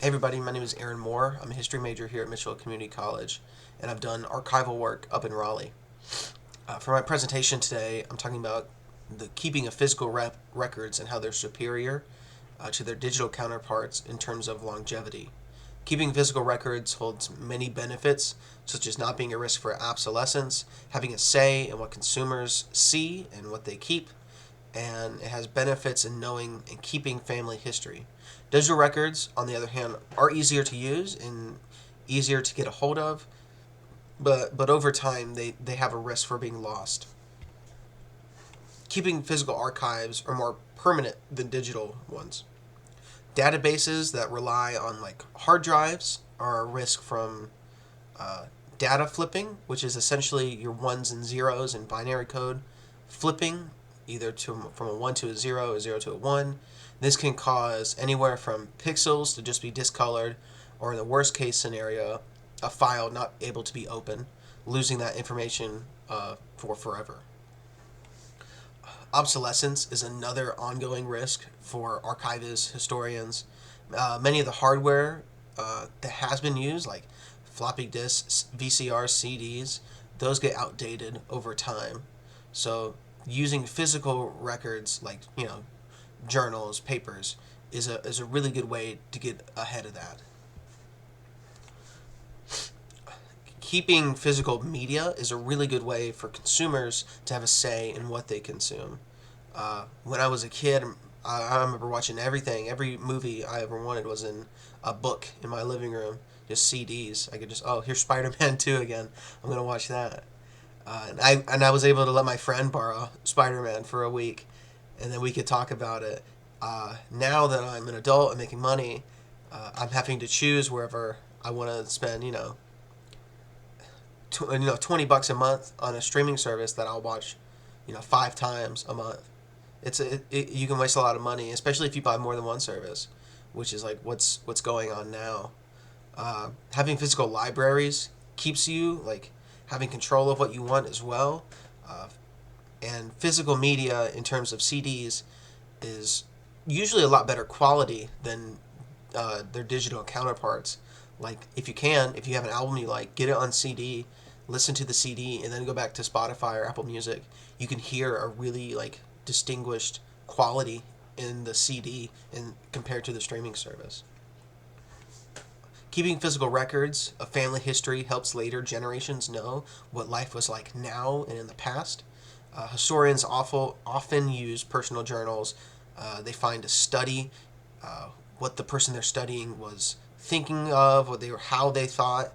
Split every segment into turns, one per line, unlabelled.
Hey everybody, my name is Aaron Moore. I'm a history major here at Mitchell Community College, and I've done archival work up in Raleigh. For my presentation today, I'm talking about the keeping of physical records and how they're superior to their digital counterparts in terms of longevity. Keeping physical records holds many benefits, such as not being a risk for obsolescence, having a say in what consumers see and what they keep, and it has benefits in knowing and keeping family history. Digital records, on the other hand, are easier to use and easier to get a hold of, but over time they have a risk for being lost. Keeping physical archives are more permanent than digital ones. Databases that rely on like hard drives are a risk from data flipping, which is essentially your ones and zeros in binary code flipping either from a 1 to a 0 to a 1. This can cause anywhere from pixels to just be discolored, or in the worst case scenario, a file not able to be opened, losing that information for forever. Obsolescence is another ongoing risk for archivists, historians. Many of the hardware that has been used, like floppy disks, VCRs, CDs, those get outdated over time. So using physical records like journals, papers is a really good way to get ahead of that. Keeping physical media is a really good way for consumers to have a say in what they consume. When I was a kid, I remember watching everything. Every movie I ever wanted was in a book in my living room, just CDs. I could just, here's Spider-Man 2 again. I'm going to watch that. And I was able to let my friend borrow Spider-Man for a week, and then we could talk about it. Now that I'm an adult and making money, I'm having to choose wherever I want to spend, $20 a month on a streaming service that I'll watch, 5 times a month. You can waste a lot of money, especially if you buy more than one service, which is like what's going on now. Having physical libraries keeps you having control of what you want as well. And physical media in terms of CDs is usually a lot better quality than their digital counterparts. Like if you have an album you like, get it on CD, listen to the CD, and then go back to Spotify or Apple Music. You can hear a really distinguished quality in the CD and compared to the streaming service. Keeping physical records of family history helps later generations know what life was like now and in the past. Historians often use personal journals. They find to study what the person they're studying was thinking of, how they thought.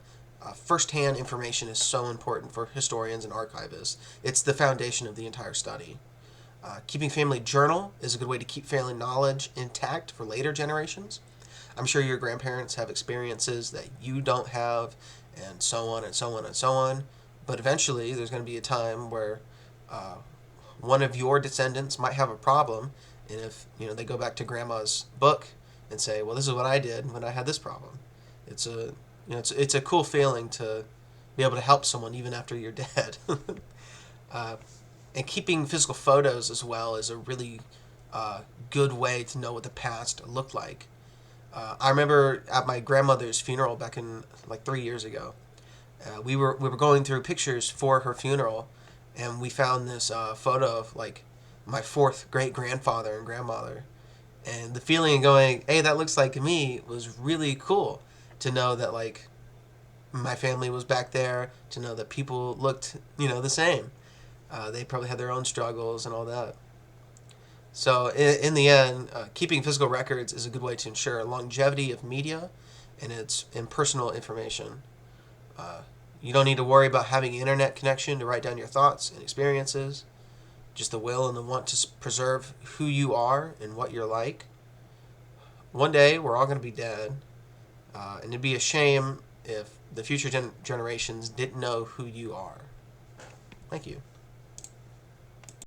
First-hand information is so important for historians and archivists. It's the foundation of the entire study. Keeping family journal is a good way to keep family knowledge intact for later generations. I'm sure your grandparents have experiences that you don't have, and so on and so on and so on. But eventually, there's going to be a time where one of your descendants might have a problem, and if they go back to grandma's book and say, "Well, this is what I did when I had this problem," it's a cool feeling to be able to help someone even after you're dead. And keeping physical photos as well is a really good way to know what the past looked like. I remember at my grandmother's funeral back in 3 years ago. We were going through pictures for her funeral, and we found this photo of my 4th great grandfather and grandmother, and the feeling of going, "Hey, that looks like me," was really cool. To know that my family was back there, to know that people looked the same. They probably had their own struggles and all that. So in the end, keeping physical records is a good way to ensure longevity of media and its personal information. You don't need to worry about having an internet connection to write down your thoughts and experiences. Just the will and the want to preserve who you are and what you're like. One day, we're all going to be dead. And it'd be a shame if the future generations didn't know who you are. Thank you.